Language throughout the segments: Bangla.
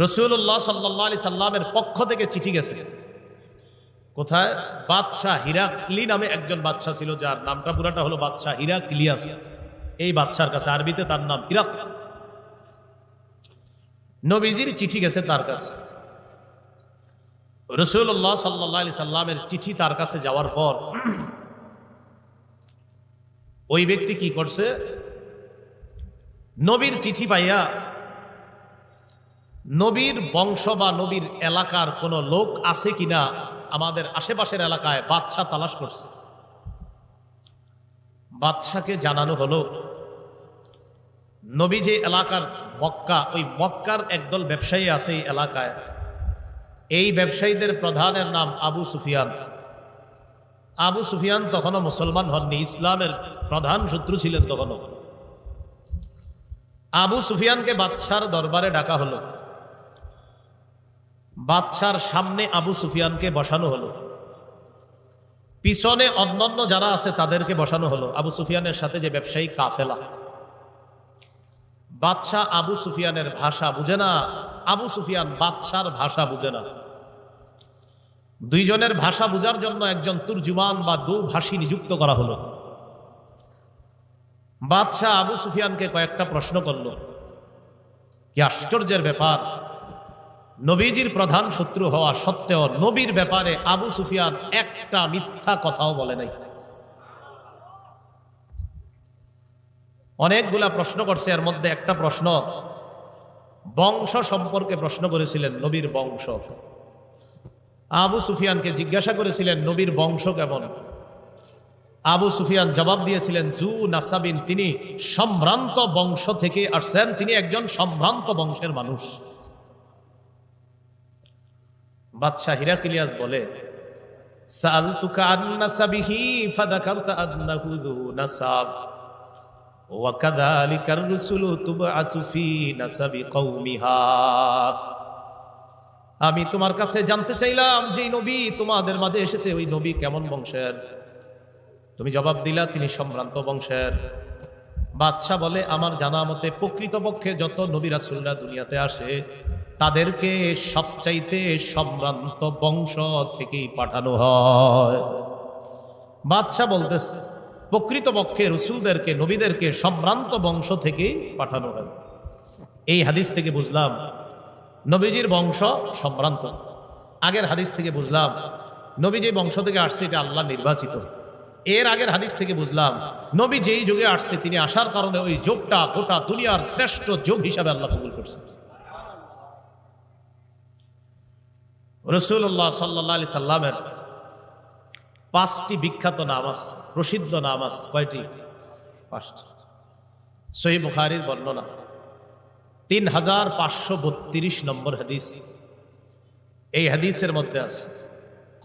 রাসূলুল্লাহ সাল্লাল্লাহু আলাইহি সাল্লামের পক্ষ থেকে চিঠি গেছে। কোথায়? বাদশাহ হিরাক্লি নামে একজন বাদশাহ ছিল, যার নামটা পুরাটা হলো বাদশাহ হিরাক্লিয়াস। এই বাদশার কাছে, আরবিতে তার নাম হিরাক। নবীজির চিঠি গেছে তার কাছে। রাসূলুল্লাহ সাল্লাল্লাহু আলাইহি সাল্লামের চিঠি তার কাছে যাওয়ার পর ওই ব্যক্তি কি করছে? নবীর চিঠি পাইয়া নবীর বংশ বা নবীর এলাকার কোন লোক আছে কিনা আমাদের আশেপাশের এলাকায় বাদশাহ তালাশ করছে। বাদশাকে জানানো হলো নবী যে এলাকার মক্কা, ওই মক্কার একদল ব্যবসায়ী আছে এই এলাকায়। এই ব্যবসায়ীদের প্রধানের নাম আবু সুফিয়ান। আবু সুফিয়ান তখনও মুসলমান হননি, ইসলামের প্রধান শত্রু ছিলেন তখনও। আবু সুফিয়ানকে বাদশার দরবারে ডাকা হলো। বাদশার সামনে আবু সুফিয়ানকে বসানো হলো, পিছনে অন্যান্য যারা আছে তাদেরকে বসানো হলো। আবু সুফিয়ানের সাথে যে ব্যবসায়ী কাফেলা। বাদশাহ আবু সুফিয়ানের ভাষা বুঝে না, আবু সুফিয়ান বাদশার ভাষা বুঝে না। দুইজনের ভাষা বুঝার জন্য একজন তুর্জুমান বা দুভাষী নিযুক্ত করা হলো। বাদশাহ আবু সুফিয়ানকে কয়েকটা প্রশ্ন করল। কি আশ্চর্যের ব্যাপার, নবীজির প্রধান শত্রু হওয়া সত্ত্বেও নবীর ব্যাপারে আবু সুফিয়ান একটা মিথ্যা কথাও বলে নাই। অনেকগুলা প্রশ্ন করছে, এর মধ্যে একটা প্রশ্ন বংশ সম্পর্কে প্রশ্ন করেছিলেন, নবীর বংশ। আবু সুফিয়ানকে জিজ্ঞাসা করেছিলেন নবীর বংশ কেমন। আবু সুফিয়ান জবাব দিয়েছিলেন জু নাসাবিন, তিনি সম্ভ্রান্ত বংশ থেকে আসছেন, তিনি একজন সম্ভ্রান্ত বংশের মানুষ। বাদশাহ হিরাক্লিয়াস বলে সাআলতুকা আন নাসাবিহি ফাযাকারতা আন্নাহু যু নাসাব ওয়া কাযালিকার রুসুলু তুবআসু ফি নাসাবি কওমিহা। আমি তোমার কাছে জানতে চাইলাম যে নবী তোমাদের মাঝে এসেছে ওই নবী কেমন বংশের। তুমি জবাব দিলা তিনি সম্ভ্রান্ত বংশের। বাদশাহ বলে আমার জানা মতে প্রকৃতপক্ষে যত নবী রাসূলরা দুনিয়াতে আসে তাদেরকে সবচাইতে সম্ভ্রান্ত বংশ থেকেই পাঠানো হয়। বাদশাহ বলতেছে প্রকৃতপক্ষে রসুলদেরকে, নবীদেরকে সম্ভ্রান্ত বংশ থেকেই পাঠানো হয়। এই হাদিস থেকে বুঝলাম নবীজির বংশ সম্ভ্রান্ত। আগের হাদিস থেকে বুঝলাম নবী যে বংশ থেকে আসছে এটা আল্লাহ নির্বাচিত। এর আগের হাদিস থেকে বুঝলাম নবী যেই যুগে আসছে তিনি আসার কারণে ওই যুগটা গোটা দুনিয়ার শ্রেষ্ঠ যুগ হিসাবে আল্লাহ কবুল করছে। রাসূলুল্লাহ সাল্লাল্লাহু আলাইহি সাল্লামের 5টি বিখ্যাত নামাজ, প্রসিদ্ধ নামাজ। কয়টি? 5টি। সহিহ বুখারীর বর্ণনা 3532 নম্বর হাদিস। এই হাদিসের মধ্যে আছে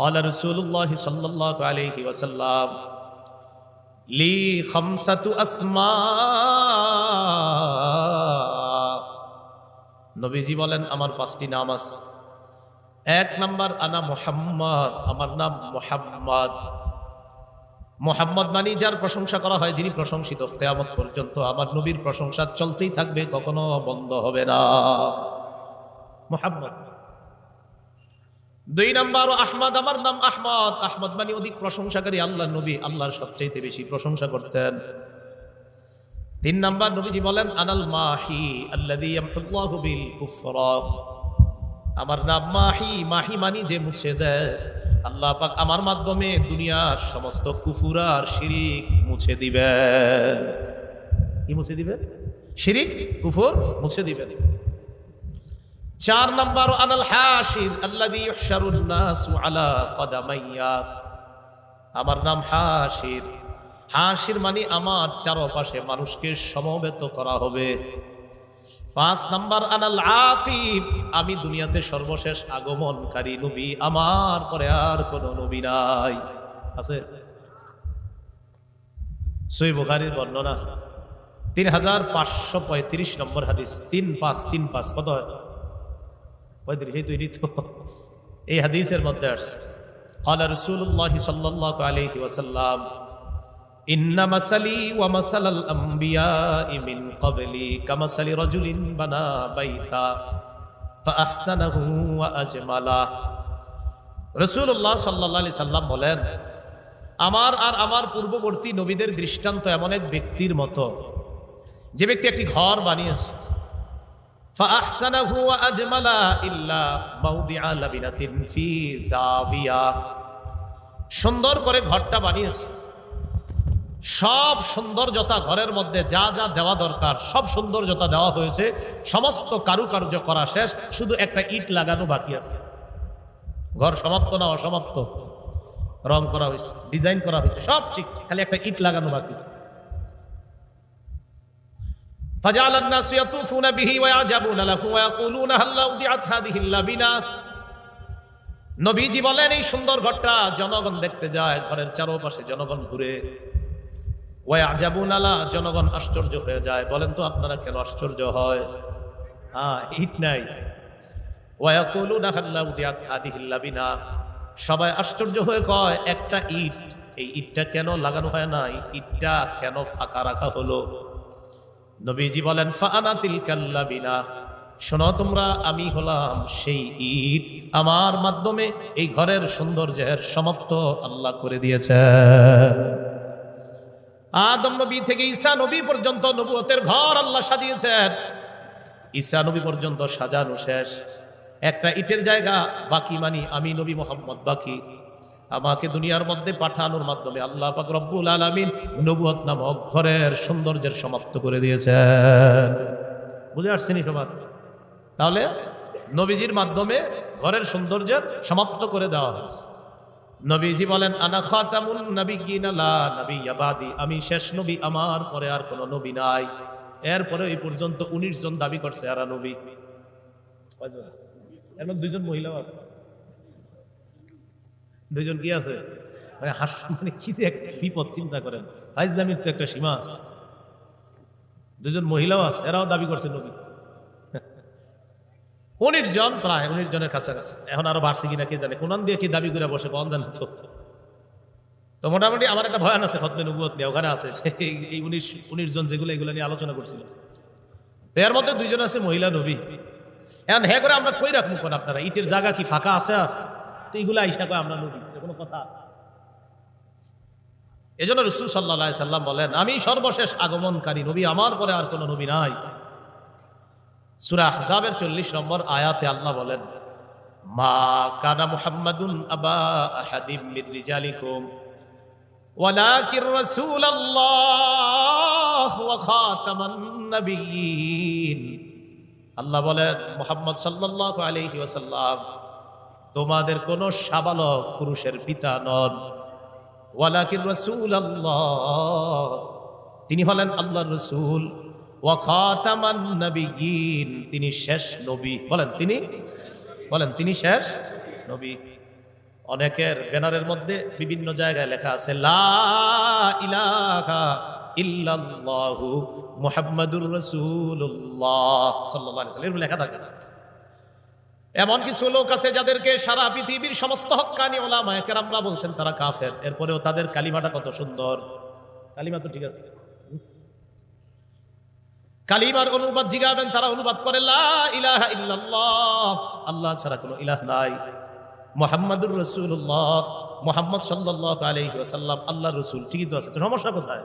قال رسول الله صلى الله عليه وسلم لي 5 أسماء। নবীজি বলেন আমার 5টি নাম আছে। 1 নাম্বার আনা মুহাম্মদ, আমার নাম মুহাম্মদ। মুহাম্মদ মানে যার প্রশংসা করা হয়, যিনি প্রশংসিত। কিয়ামত পর্যন্ত আমার নবীর প্রশংসা চলতেই থাকবে, কখনো বন্ধ হবে না। মুহাম্মদ। 2 নাম্বার আহমদ, আমার নাম আহমদ। আহমদ মানে অধিক প্রশংসাকারী। আল্লাহর নবী আল্লাহর সবচেয়ে বেশি প্রশংসা করতেন। 3 নাম্বার নবীজি বলেন আনাল মাহি আল্লাযী ইয়ামহুল্লাহু বিল কুফরা। আমার নাম মাহি। মাহি মানে যে মুছে দেয়। আল্লাহ পাক আমার মাধ্যমে দুনিয়ার সমস্ত কুফর আর শিরিক মুছে দিবে। কি মুছে দিবে? শিরিক কুফর মুছে দিবে। 4 নাম্বার আনাল হাশির আল্লাযী ইহশারুন নাসু আলা কদামাইয়া। আমার নাম হাশির। হাশির মানে আমার চারপাশে মানুষকে সমবেত করা হবে। 5 নাম্বার আনাল আকিব, আমি দুনিয়াতে সর্বশেষ আগমনকারী নবী, আমার পরে আর কোন নবী নাই। আছে? সহিহ বুখারীর বর্ণনা 3535 নম্বর হাদিস। 3535 কত হয়? 35। এই হাদিসের মধ্যে আসছে قال رسول الله صلى الله عليه وسلم إن مثلي ومثل الأنبياء من قبلي كمثل رجل بنى بيتا فأحسنه وأجمله। রাসূলুল্লাহ সাল্লাল্লাহু আলাইহি সাল্লাম বলেন, আমার আর আমার পূর্ববর্তী নবীদের দৃষ্টান্ত এমন এক ব্যক্তির মতো, যে ব্যক্তি একটি ঘর বানিয়েছে, ফাআহসানাহু ওয়া আজমালা ইল্লা মাউদিআ লাবিনাতিন ফি জাবিয়া, সুন্দর করে ঘরটা বানিয়েছে, সব সৌন্দর্যতা ঘরের মধ্যে যা যা দেওয়া দরকার সব সৌন্দর্যতা দেওয়া হয়েছে, সমস্ত কারুকার্য করা শেষ, শুধু একটা ইট লাগানো বাকি আছে। ঘর সমাপ্ত না অসমাপ্ত? রং করা হয়েছে, ডিজাইন করা হয়েছে, সব ঠিক, খালি একটা ইট লাগানো বাকি। فجعل الناس يطوفون به ويعجبون له ويقولون هل أودعت هذه اللبنة। নবীজি বলেন, এই সুন্দর ঘরটা জনগণ দেখতে যায়, ঘরের চারপাশে জনগণ ঘুরে, ওয়ায়াজাবুনা লা, জনগণ আশ্চর্য হয়ে যায়। বলেন তো আপনারা কেন আশ্চর্য হয়? ইট নাই। ওয়ায়াকুলুনা হাল আউদিআত হাদিহিল লাবিনা, সবাই আশ্চর্য হয়ে কয়, একটা ইট, এই ইটটা কেন লাগানো হয় নাই, ইটটা কেন ফাঁকা রাখা হলো? নবীজি বলেন, ফাআনা তিলকাল লাবিনা, শোনো তোমরা, আমি হলাম সেই ইট, আমার মাধ্যমে এই ঘরের সৌন্দর্যের সমাপ্ত আল্লাহ করে দিয়েছে। আদম নবী থেকে ঈসা নবী পর্যন্ত নবুয়তের ঘর আল্লাহ সাজিয়েছেন। ঈসা নবী পর্যন্ত সাজানো শেষ, একটা ইটের জায়গা বাকি, মানি আমি নবী মুহাম্মদ বাকি। আমাকে দুনিয়ার মধ্যে পাঠানোর মাধ্যমে আল্লাহ পাক রব্বুল আলামিন নবুয়ত নামক ঘরের সৌন্দর্যের সমাপ্ত করে দিয়েছেন। বুঝে আসছেন সবার? তাহলে নবীজির মাধ্যমে ঘরের সৌন্দর্যের সমাপ্ত করে দেওয়া হয়েছে। নবীজি বলেন, আনা খাতামুন নাবিয়্যিনা লা নাবিয়্যা বাদি, আমি শেষ নবী, আমার পরে আর কোনো নবী নাই। এরপরে এই পর্যন্ত 19 জন দাবি করছে এরা নবী। কয়জন? এর মধ্যে 2 জন মহিলাও আছে। 2 জন কি আছে? মানে কি যে এক বিপদ, চিন্তা করেন। ফাইজলামির তো একটা সীমা আছে। 2 জন মহিলাও আছে, এরাও দাবি করছে নবী। 19 জন, প্রায় 19 জনের কাছাকাছি। এখন আরো বাড়ছে কিনা কে জানে, কোরআন দিয়ে কি দাবি করে বসে, কোন জানে তথ্য। তো মোটামুটি আমার একটা বয়ান আছে খতমে নবুয়ত নিয়ে, ওখানে আছে এই 19 জন যেগুলো, এগুলো নিয়ে আলোচনা করছিল। এর মধ্যে 2 জন আছে মহিলা নবী। এখন হ্যাঁ করে আমরা কই রাখবো কোন, আপনারা ইটের জায়গা কি ফাঁকা আছে? তো এইগুলো আইসা কয় আমরা নবী, কোনো কথা? এজন্য রাসূল সাল্লাল্লাহু আলাইহি সাল্লাম বলেন, আমি সর্বশেষ আগমনকারী নবী, আমার পরে আর কোনো নবী নাই। সূরা আহজাবের 40 নম্বর আয়াতে আল্লাহ বলেন, মা কানা মুহাম্মাদুন আবা আহাদিম মির রিজালিকুম ওয়ালাকির রাসূলুল্লাহ ওয়া খাতামান নাবিয়্যিন। আল্লাহ বলেন, মুহাম্মদ সাল্লাল্লাহু আলাইহি ওয়াসাল্লাম তোমাদের কোন সাবালক পুরুষের পিতা নন। ওয়ালাকির রাসূলুল্লাহ, তিনি হলেন আল্লাহর রাসূল। ওয়া খাতামান নাবিয়্যিন, তিনি শেষ নবী। বলেন তিনি শেষ নবী। অনেকের ব্যানারের মধ্যে বিভিন্ন জায়গায় লেখা আছে লা ইলাহা ইল্লাল্লাহু মুহাম্মাদুর রাসূলুল্লাহ সাল্লাল্লাহু আলাইহি ওয়াসাল্লাম লেখা থাকে। এমন কিছু লোক আছে যাদেরকে সারা পৃথিবীর সমস্ত হক্কানি উলামায়ে কেরামরা বলছেন তারা কাফের, এরপরেও তাদের কালিমাটা কত সুন্দর। কালিমা তো ঠিক আছে, কালিমার অনুবাদ জিগাবেন, তারা অনুবাদ করে লা ইলাহা ইল্লাল্লাহ, আল্লাহ ছাড়া কোনো ইলাহ নাই। মুহাম্মাদুর রাসূলুল্লাহ, মুহাম্মদ সাল্লাল্লাহু আলাইহি ওয়াসাল্লাম আল্লাহর রাসূল। ঠিকই তো আছে, তো সমস্যা কোথায়?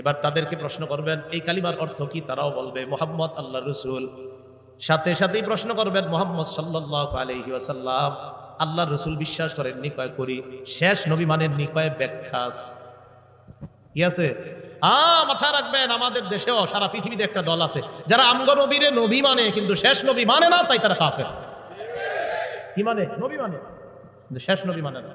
এবার তাদেরকে প্রশ্ন করবেন এই কালিমার অর্থ কি, তারাও বলবে মুহাম্মদ আল্লাহর রাসূল। সাথে সাথেই প্রশ্ন করবেন মুহাম্মদ সাল্লাল্লাহু আলাইহি ওয়াসাল্লাম আল্লাহর রাসূল বিশ্বাস করেননি, কয় করি। শেষ নবী মানেননি, কয় ব্যাখ্যাস। কি আছে? মাথা রাখবেন, আমাদের দেশেও সারা পৃথিবীতে একটা দল আছে যারা আমগো নবীরে নবী মানে, কিন্তু শেষ নবী মানে না, তাই তারা কাফের। কি মানে? নবী মানে, কিন্তু শেষ নবী মানে না।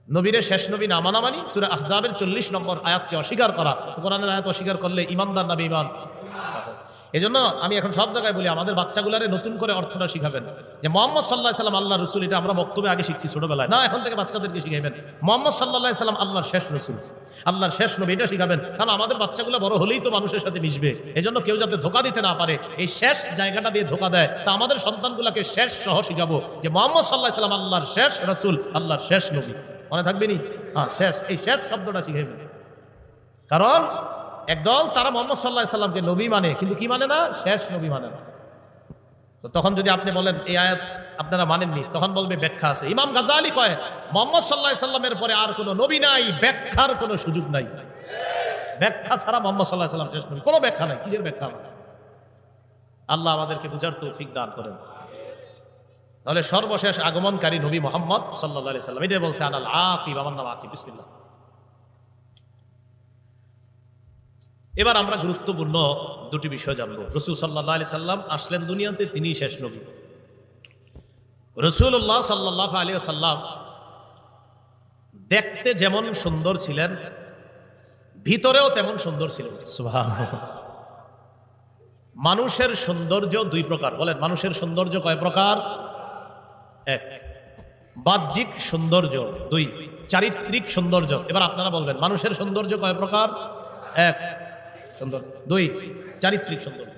নবীরে শেষ নবী না মানা মানি সূরা আহজাবের 40 নম্বর আয়াতকে অস্বীকার করা। কোরআনের আয়াত অস্বীকার করলে ইমানদার না বেঈমান? এজন্য আমি এখন সব জায়গায় বলি, আমাদের বাচ্চাগুলারে নতুন করে অর্থটা শিখাবেন যে মুহাম্মদ সাল্লাল্লাহু আলাইহি সাল্লাম আল্লাহর রাসূল। এটা আমরা বক্তব্যে আগে শিখছি ছোটবেলায়, না এখন থেকে বাচ্চাদেরকে শিখাবেন মুহাম্মদ সাল্লাল্লাহু আলাইহি সাল্লাম আল্লাহর শেষ রাসূল, আল্লাহর শেষ নবী, এটা শিখাবেন। কারণ আমাদের বাচ্চাগুলো বড় হলেই তো মানুষের সাথে মিশবে, এজন্য কেউ যাতে ধোঁকা দিতে না পারে, এই শেষ জায়গাটা দিয়ে ধোঁকা দেয়, তা আমাদের সন্তানগুলোকে শেষ সহ শিখাবো যে মুহাম্মদ সাল্লাল্লাহু আলাইহি সাল্লাম আল্লাহর শেষ রাসূল, আল্লাহর শেষ নবী। মনে থাকবে নি? শেষ, এই শেষ শব্দটা শিখাইবেন। কারণ একদল তারা মুহাম্মদ সাল্লাল্লাহু আলাইহি সাল্লামকে নবী মানে, কিন্তু কি মানে না? শেষ নবী মানে না। তো তখন যদি আপনি বলেন এই আয়াত আপনারা মানেননি, তখন বলবে ব্যাখ্যা আছে। ইমাম গাজ্জালী কয় মুহাম্মদ সাল্লাল্লাহু আলাইহি সাল্লামের পরে আর কোনো নবী নাই, ব্যাখ্যার কোনো সুযোগ নাই। ব্যাখ্যা ছাড়া মুহাম্মদ সাল্লাল্লাহু আলাইহি সাল্লাম শেষ নবী, কোনো ব্যাখ্যা নাই। কিসের ব্যাখ্যা? আল্লাহ আমাদেরকে বুঝার তৌফিক দান করেন। তাহলে সর্বশেষ আগমনকারী নবী মুহাম্মদ সাল্লাল্লাহু আলাইহি সাল্লাম, এটাই বলছে আনাল আকিব, আমার নাম আকিব। বিসমিল্লাহ। এবার আমরা গুরুত্বপূর্ণ দুটি বিষয় জানবো। রাসূল সাল্লাল্লাহু আলাইহি সাল্লাম আসলেন দুনিয়াতে, তিনিই শেষ নবী। রাসূলুল্লাহ সাল্লাল্লাহু আলাইহি সাল্লাম দেখতে যেমন সুন্দর ছিলেন, ভিতরেও তেমন সুন্দর ছিলেন। সুবহানাল্লাহ। মানুষের সৌন্দর্য দুই প্রকার। বলেন, মানুষের সৌন্দর্য কয় প্রকার? এক, বাহ্যিক সৌন্দর্য। দুই, চারিত্রিক সৌন্দর্য। এবার আপনারা বলবেন মানুষের সৌন্দর্য কয় প্রকার? এক, সুন্দর। দুই, চারিত্রিক সৌন্দর্য।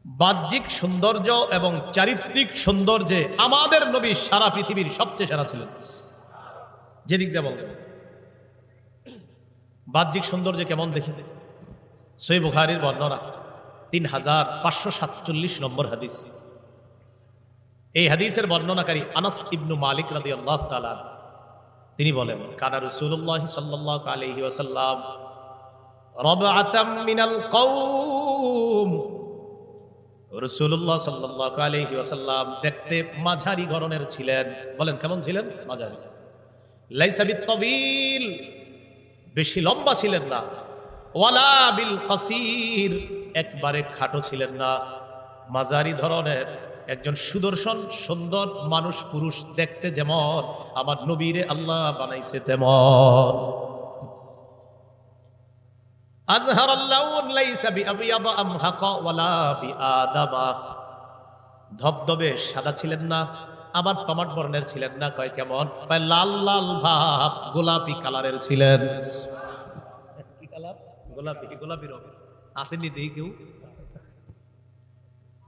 বাহ্যিক সৌন্দর্য এবং চারিত্রিক সৌন্দর্যে আমাদের নবী সারা পৃথিবীর সবচেয়ে সেরা ছিলেন। যেদিক দিয়ে বলবেন বাহ্যিক সৌন্দর্য কেমন দেখি, সহিহ বুখারীর বর্ণনা 3547 নম্বর হাদিস। এই হাদিসের বর্ণনাকারী আনাস ইবনু মালিক রাদিয়াল্লাহু তাআলা তিনি বলেন, কানা রাসূলুল্লাহ সাল্লাল্লাহু আলাইহি ওয়াসাল্লাম রাবআতাম মিনাল কওম। রাসূলুল্লাহ সাল্লাল্লাহু আলাইহি ওয়াসাল্লাম দেখতে মাঝারি গড়নের ছিলেন। বলেন কেমন ছিলেন? মাঝারি। লাইসা বিত-তাবিল, বেশি লম্বা ছিলেন না, ওয়ালা বিল কাসির, একবারে খাটো ছিলেন না, মাঝারি ধরনের একজন সুদর্শন সুন্দর মানুষ, পুরুষ। দেখতে যেমন আমার নবীরে আল্লাহ বানাইছে তেমন। আযহারাল্লাহু লাইসা বিআবিয়াদ আমহাকা ওয়ালা বিআদামা, ধবধবে সাদা ছিলেন না, আবার টমাট বর্ণের ছিলেন না। কয় কেমন? কয় লাল লাল ভাব, গোলাপি কালারের ছিলেন। কি কালার? গোলাপি। গোলাপি রং আসেনি দেখি কেউ?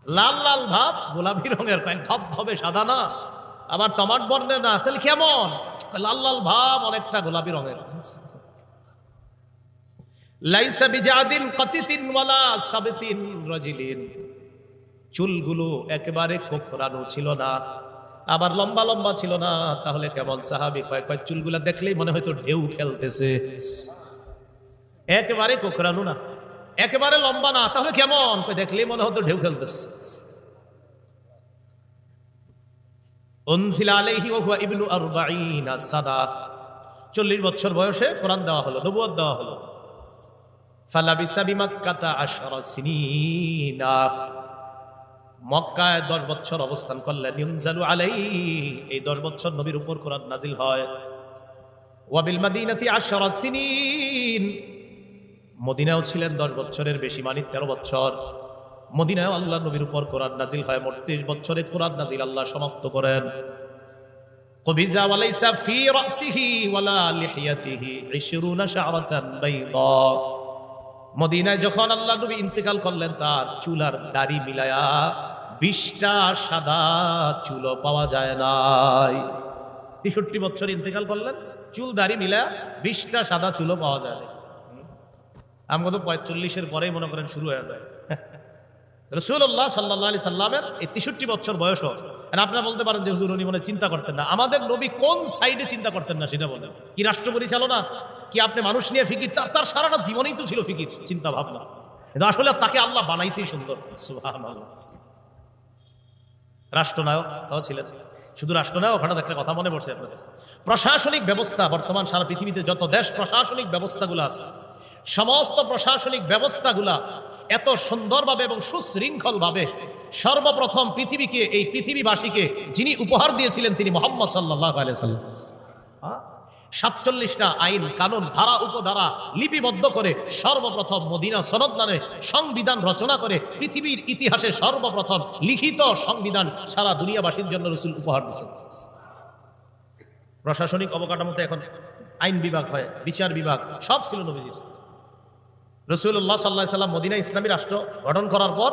লাল লাল ভাব, গোলাপি রঙের। কয় ধবধবে সাদা না, আবার টমাট বর্ণের না। তাহলে কেমন? লাল লাল ভাব, অনেকটা গোলাপি রঙের। লাইসা বিজাদিন কাতিতিন ওয়ালা সাবতিন রাজিলিন, চুলগুলো একেবারে কোকড়ানো ছিল না, আবার লম্বা লম্বা ছিল না। তাহলে কেমন? সাহাবী কয় চুলগুলা দেখলেই মনে হয়তো ঢেউ খেলতেছে। একেবারে কোকড়ানো না, একেবারে লম্বা না, তাহলে কেমন? দেখলেই মনে হতো ঢেউ খেলতেছে। উনজিলা আলাইহি ওয়া হুয়া ইবনু 40 সানা, 40 বছর বয়সে কোরআন দেওয়া হলো, নবুয়ত দেওয়া হলো। ফালাবিসা বিমাক্কাতা 10 সিনিনা, মক্কায় 10 বছর অবস্থান করলেন। ইউনজালু আলাইহি, এই 10 বছর নবীর উপর কোরআন নাজিল হয়। ওয়া বিল মাদিনাতি 10 সিনিন, মদিনায়ও ছিলেন 10 বছরের বেশি, মানে 13 বছর। মদিনায় আল্লাহ নবীর উপর কোরআন নাজিল হয়। 30 বছরে কোরআন নাজিল আল্লাহ সমাপ্ত করেন। কবিজা ওয়ালাইসা ফি রাসিহি ওয়ালা লিহিয়াতিহি 20 শা'রাতান বাইদা, মদিনায় যখন আল্লাহ নবী ইন্তেকাল করলেন, তার চুল আর দাড়ি মিলায়া 20টা সাদা চুলও পাওয়া যায় নাই। 63 বছর ইন্তেকাল করলেন, চুল দাড়ি মিলায়া 20টা সাদা চুলও পাওয়া যায় না। আমরা তো 45-এর পরেই মনে করেন শুরু হয়ে যায়। রাসূলুল্লাহ সাল্লাল্লাহু আলাইহি সাল্লামের এই 63 বছর বয়স। আর আপনারা বলতে পারেন যে হুজুর উনি মনে চিন্তা করতেন না। আমাদের নবী কোন সাইডে চিন্তা করতেন না সেটা বলেন। কি রাষ্ট্র পরিচালনা, কি আপনি মানুষ নিয়ে ফিকির? তার সারাটা জীবনেই তো ছিল ফিকির, চিন্তা ভাবনা। কিন্তু আসলে তাকে আল্লাহ বানাইছেই সুন্দর। সুবহানাল্লাহ। রাষ্ট্রনায়ক তাও ছিলেন। শুধু রাষ্ট্রনায়ক, হঠাৎ একটা কথা মনে পড়ছে আপনাদের। প্রশাসনিক ব্যবস্থা, বর্তমান সারা পৃথিবীতে যত দেশ প্রশাসনিক ব্যবস্থাগুলো আছে, সমস্ত প্রশাসনিক ব্যবস্থাগুলা এত সুন্দরভাবে এবং সুশৃঙ্খলভাবে সর্বপ্রথম পৃথিবীকে, এই পৃথিবীবাসীকে যিনি উপহার দিয়েছিলেন তিনি মুহাম্মদ সাল্লাল্লাহু আলাইহি ওয়াসাল্লাম। 47টা আইন কানুন ধারা উপধারা লিপিবদ্ধ করে সর্বপ্রথম মদিনা সনদ নামে সংবিধান রচনা করে পৃথিবীর ইতিহাসে সর্বপ্রথম লিখিত সংবিধান সারা দুনিয়াবাসীর জন্য রাসূল উপহার দিয়েছেন। প্রশাসনিক অবকাঠামোতে এখন আইন বিভাগ হয়, বিচার বিভাগ, সব ছিল নবীজির। রাসূলুল্লাহ সাল্লাল্লাহু আলাইহি সাল্লাম মদিনা ইসলামী রাষ্ট্র গঠন করার পর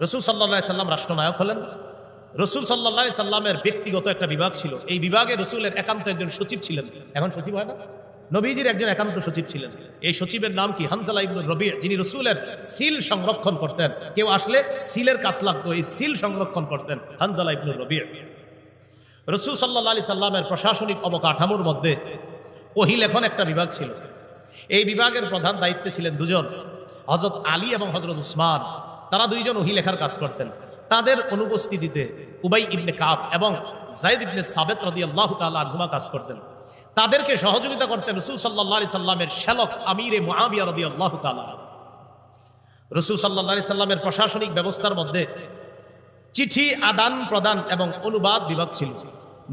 রাসূল সাল্লাল্লাহু আলাইহি সাল্লাম রাষ্ট্রনায়ক হলেন। রাসূল সাল্লাল্লাহু আলাইহি সাল্লামের ব্যক্তিগত একটা বিভাগ ছিল। এই বিভাগে রাসূলের একান্ত একজন সচিব ছিলেন। এখন সচিব হয় না, নবীজির একজন একান্ত সচিব ছিলেন। এই সচিবের নাম কি? হানজালা ইবনে রবি, যিনি রাসূলের সিল সংরক্ষণ করতেন। কেউ আসলে সিলের কাজ লাগতো, এই সিল সংরক্ষণ করতেন হানজালা ইবনে রবি। রাসূল সাল্লাল্লাহু আলাইহি সাল্লামের প্রশাসনিক অবকাঠামোর মধ্যে ওহী লেখন একটা বিভাগ ছিল। এই বিভাগের প্রধান দায়িত্বে ছিলেন দুজন, হযরত আলী এবং হযরত উসমান। তারা দুইজন ওহী লেখার কাজ করতেন। তাদের অনুপস্থিতিতে উবাই ইবনে কাব এবং যায়েদ ইবনে সাবিত রাদিয়াল্লাহু তাআলা আনহুমা কাজ করতেন। তাদেরকে সহযোগিতা করতেন রাসূল সাল্লাল্লাহু আলাইহি সাল্লামের শ্যালক আমিরে মুআবিয়া রাদিয়াল্লাহু তাআলা। রাসূল সাল্লাল্লাহু আলাইহি সাল্লামের প্রশাসনিক ব্যবস্থার মধ্যে চিঠি আদান প্রদান এবং অনুবাদ বিভাগ ছিল।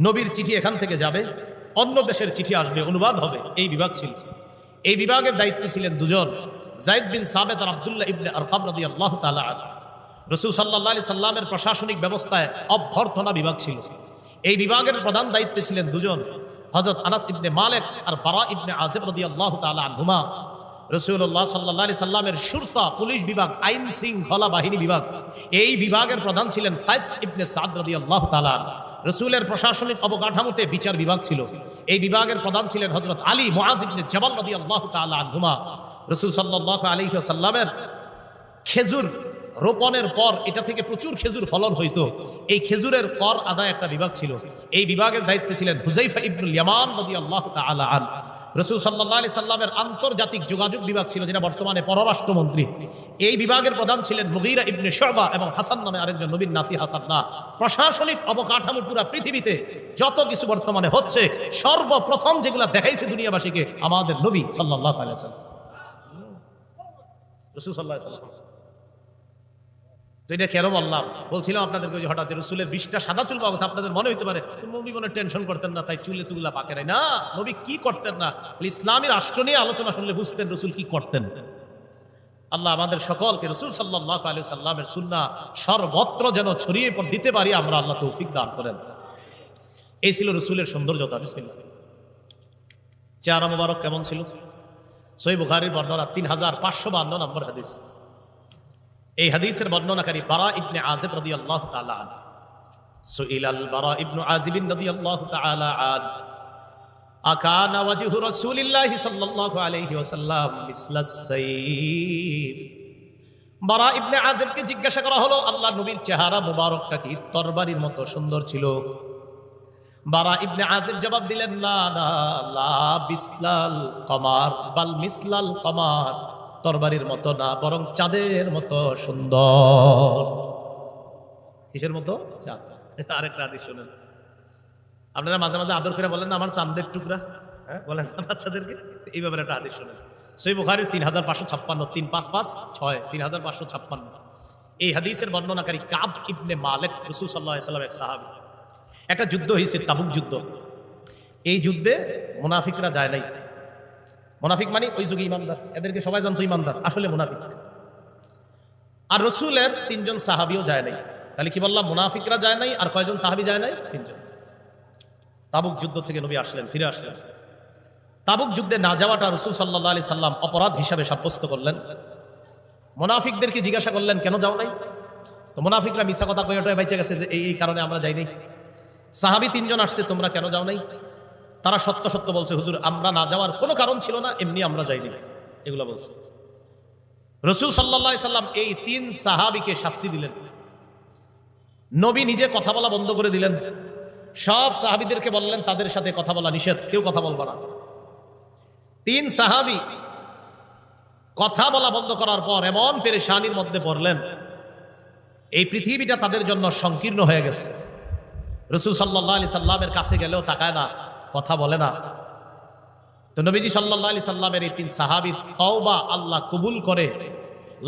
নবীর চিঠি এখান থেকে যাবে, অন্য দেশের চিঠি আসবে, অনুবাদ হবে, এই বিভাগ ছিল। এই বিভাগের দায়িত্বে ছিলেন দুজন, যায়েদ বিন সাবিত আর আব্দুল্লাহ ইবনে আরকাম রাদিয়াল্লাহু তাআলা আনহু। রাসূল সাল্লাল্লাহু আলাইহি সাল্লামের প্রশাসনিক ব্যবস্থায় অভ্যর্থনা বিভাগ ছিল। এই বিভাগের প্রধান দায়িত্বে ছিলেন দুজন, হযরত আনাস ইবনে মালিক আর বারা ইবনে আযিব রাদিয়াল্লাহু তাআলা আনহুমা। রাসূলুল্লাহ সাল্লাল্লাহু আলাইহি সাল্লামের শুরতা পুলিশ বিভাগ, আইন শৃঙ্খলা বাহিনী বিভাগ, এই বিভাগের প্রধান ছিলেন কাইস ইবনে সাদ রাদিয়াল্লাহু তাআলা। রাসূলের প্রশাসনিক অবকাঠামোতে বিচার বিভাগ ছিল। এই বিভাগের প্রধান ছিলেন হযরত আলী মুআজ ইবনে জাবাল রাদিয়াল্লাহু তাআলা আনহুমা। রাসূল সাল্লাল্লাহু আলাইহি ওয়াসাল্লামের খেজুর রোপণের পর এটা থেকে প্রচুর খেজুর ফলন হইতো, এই খেজুরের কর আদায় একটা বিভাগ ছিল। এই বিভাগের দায়িত্বে ছিলেন হুযাইফা ইবনুল ইয়ামান রাদিয়াল্লাহু তাআলা আনহু। রাসূল সাল্লাল্লাহু আলাইহি সাল্লামের আন্তর্জাতিক যোগাযোগ বিভাগ ছিল, যেটা বর্তমানে পররাষ্ট্রমন্ত্রী। এই বিভাগের প্রধান ছিলেন মুগীরা ইবনে শুবা এবং হাসান নামে আরেকজন নবীর নাতি হাসান না। প্রশাসনিক অবকাঠামো পুরো পৃথিবীতে যত কিছু বর্তমানে হচ্ছে, সর্বপ্রথম যেগুলা দেখাইছে দুনিয়াবাসীকে আমাদের নবী সাল্লাল্লাহু আলাইহি ওয়াসাল্লাম। রাসূল সাল্লাল্লাহু আলাইহি ওয়াসাল্লাম। তো এটা কেন বললাম? বলছিলাম আপনাদেরকে যে হঠাৎ রসুলের 20টা সাদা চুল পাওয়া গেছে, আপনাদের মনে হইতে পারে নবী মনে টেনশন করতেন না, তাই চুলে তুলা পাকে নাই। না, নবী কি করতেন না, ইসলামী রাষ্ট্র নিয়ে আলোচনা শুনলে বুঝতেন রসুল কি করতেন। আল্লাহ আমাদের সকলকে রসুল সাল্লাল্লাহু আলাইহি সাল্লামের সুন্নাহ সর্বত্র যেন ছড়িয়ে দিতে পারি, আমরা আল্লাহ তৌফিক দান করেন। এই ছিল রসুলের সৌন্দর্যতা। বিসমিল্লাহ। চেহারা মোবারক কেমন ছিল? সহিহ বুখারীর বর্ণনা 3552 নম্বর হাদিস। এই হাদিসের বর্ণনাকারী বারা ইবনে আযিব রাদিয়াল্লাহু তাআলা আনহু। সুইলাল বারা ইবনে আযিব রাদিয়াল্লাহু তাআলা আনহু আকানা ওয়াজহু রাসূলিল্লাহি সাল্লাল্লাহু আলাইহি ওয়াসাল্লাম মিসলাস সাইফ। বারা ইবনে আযিবকে জিজ্ঞাসা করা হলো, আল্লাহর নবীর চেহারা মোবারকটা কি তরবারির মতো সুন্দর ছিল? বারা ইবনে আযিব জবাব দিলেন, না না, লা বিসলাল কমার বাল মিসলাল কমার, তরবারির মতো না, বরং চাঁদের মতো সুন্দর। কিসের মতো? চাঁদ। আরেকটা হাদিস শুনেন। আপনারা মাঝে মাঝে আদর করে বলেন না, আমার চাঁদের টুকরা, হ্যাঁ বলেন না বাচ্চাদেরকে, এই ব্যাপারে একটা হাদিস শুনেন। সহিহ বুখারীর 3556, 3556, 3556। এই হাদিসের বর্ণনাকারী কাব ইবনে মালিক, রাসূল সাল্লাল্লাহু আলাইহি ওয়াসাল্লাম এক সাহাবী। একটা যুদ্ধ হয়েছে, তাবুক যুদ্ধ। এই যুদ্ধে মুনাফিকরা যায় নাই। মুনাফিক মানে ওই যুগে ইমানদার, এদেরকে সবাই জানতো ইমানদার, আসলে মুনাফিক। আর রসুলের 3 জন সাহাবীও যায় নাই। তাহলে কি বললাম? মুনাফিকরা যায় নাই, আর কয়জন সাহাবী যায় নাই? 3 জন। তাবুক যুদ্ধ থেকে নবী আসলেন, ফিরে আসলেন। তাবুক যুদ্ধে না যাওয়াটা রাসূল সাল্লাল্লাহু আলাইহি সাল্লাম অপরাধ হিসাবে সাব্যস্ত করলেন। মুনাফিকদেরকে জিজ্ঞাসা করলেন, কেন যাও নাই? তো মুনাফিকরা মিছা কথা কয়ে ওটাই বাইচে গেছে যে এই কারণে আমরা যাই নাই। সাহাবী 3 জন আসছে, তোমরা কেন যাও নাই? তারা সত্য সত্য বলছে, হুজুর আমরা না যাওয়ার কোনো কারণ ছিল না, এমনি আমরা যাইনি, এগুলো বলছে। রাসূল সাল্লাল্লাহু আলাইহি সাল্লাম এই 3 সাহাবীকে শাস্তি দিলেন। নবী নিজে কথা বলা বন্ধ করে দিলেন। সব সাহাবীদেরকে বললেন তাদের সাথে কথা বলা নিষেধ, কেউ কথা বলবা না। 3 সাহাবী কথা বলা বন্ধ করার পর এমন পেরেশানির মধ্যে পড়লেন, এই পৃথিবীটা তাদের জন্য সংকীর্ণ হয়ে গেছে। রাসূল সাল্লাল্লাহু আলাইহি সাল্লামের কাছে গেলেও তাকায় না, কথা বলে না। তো নবীজি সাল্লাল্লাহু আলাইহি সাল্লামের এই 3 সাহাবীর তওবা আল্লাহ কবুল করে।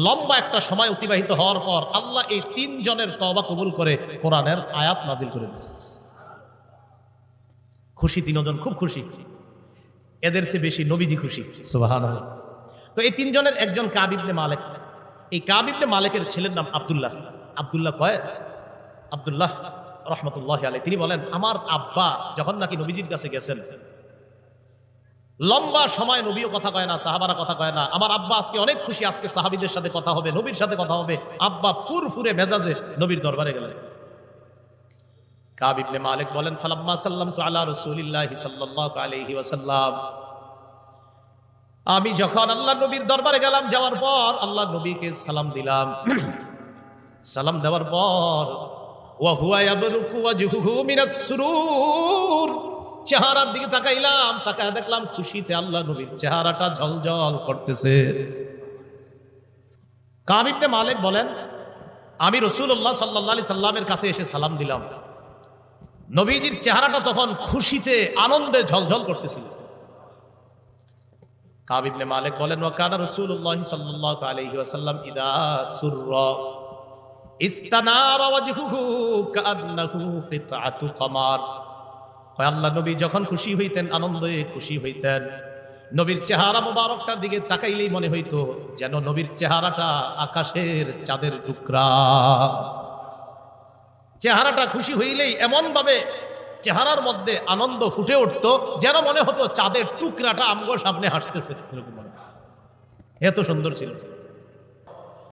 লম্বা একটা সময় অতিবাহিত হওয়ার পর আল্লাহ এই 3 জনের তওবা কবুল করে কোরআনের আয়াত নাজিল করে দিয়েছে। খুশি 3 জন, খুব খুশি। এদের চেয়ে বেশি নবীজি খুশি, সুবহানাল্লাহ। তো এই 3 জনের একজন কাব ইবনে মালিক। এই কাব ইবনে মালিকের ছেলের নাম আব্দুল্লাহ। আব্দুল্লাহ কয় আব্দুল্লাহ রহমতুল্লাহি আলাইহি, তিনি বলেন আমার আব্বা যখন নাকি নবীজির কাছে গেছেন, লম্বা সময় নবীও কথা কয় না, সাহাবারা কথা কয় না। আমার আব্বা আজকে অনেক খুশি, আজকে সাহাবীদের সাথে কথা হবে, নবীর সাথে কথা হবে। আব্বা ফুরফুরে মেজাজে নবীর দরবারে গেলেন। কাব ইবনে মালিক বলেন, ফালাম্মা সাল্লামতু আলা রাসূলিল্লাহি সাল্লাল্লাহু আলাইহি ওয়াসাল্লাম, আমি যখন আল্লাহ নবীর দরবারে গেলাম, যাওয়ার পর আল্লাহ নবীকে সালাম দিলাম। সালাম দেওয়ার পর ওয়া হুয়া ইয়াবরুকু ওয়াজহুহু মিনাস সুরুর, চেহারার দিকে তাকাইলাম, তাকায় দেখলাম খুশিতে আল্লাহ নবীর চেহারাটা ঝলঝল করতেছে। কাব ইবনে মালিক বলেন, আমি রাসূলুল্লাহ সাল্লাল্লাহু আলাইহি সাল্লামের কাছে এসে সালাম দিলাম, নবীজির চেহারাটা তখন খুশিতে আনন্দে ঝলঝল করতেছিল। কাব ইবনে মালিক বলেন, ওয়া কানা রাসূলুল্লাহ সাল্লাল্লাহু আলাইহি ওয়াসাল্লাম ইদা সুররা ইস্তানারা ওয়াজহুহু কাআন্নাহু কিতআতু কমার। আল্লাহ নবী যখন খুশি হইতেন, আনন্দে খুশি হইতেন, নবীর চেহারা মোবারকটার দিকে তাকাইলেই মনে হইতো যেন নবীর চেহারাটা আকাশের চাঁদের টুকরা। চেহারাটা খুশি হইলেই এমন ভাবে চেহারার মধ্যে আনন্দ ফুটে উঠতো, যেন মনে হতো চাঁদের টুকরাটা আমগো সামনে হাসতেছে। এত সুন্দর ছিল।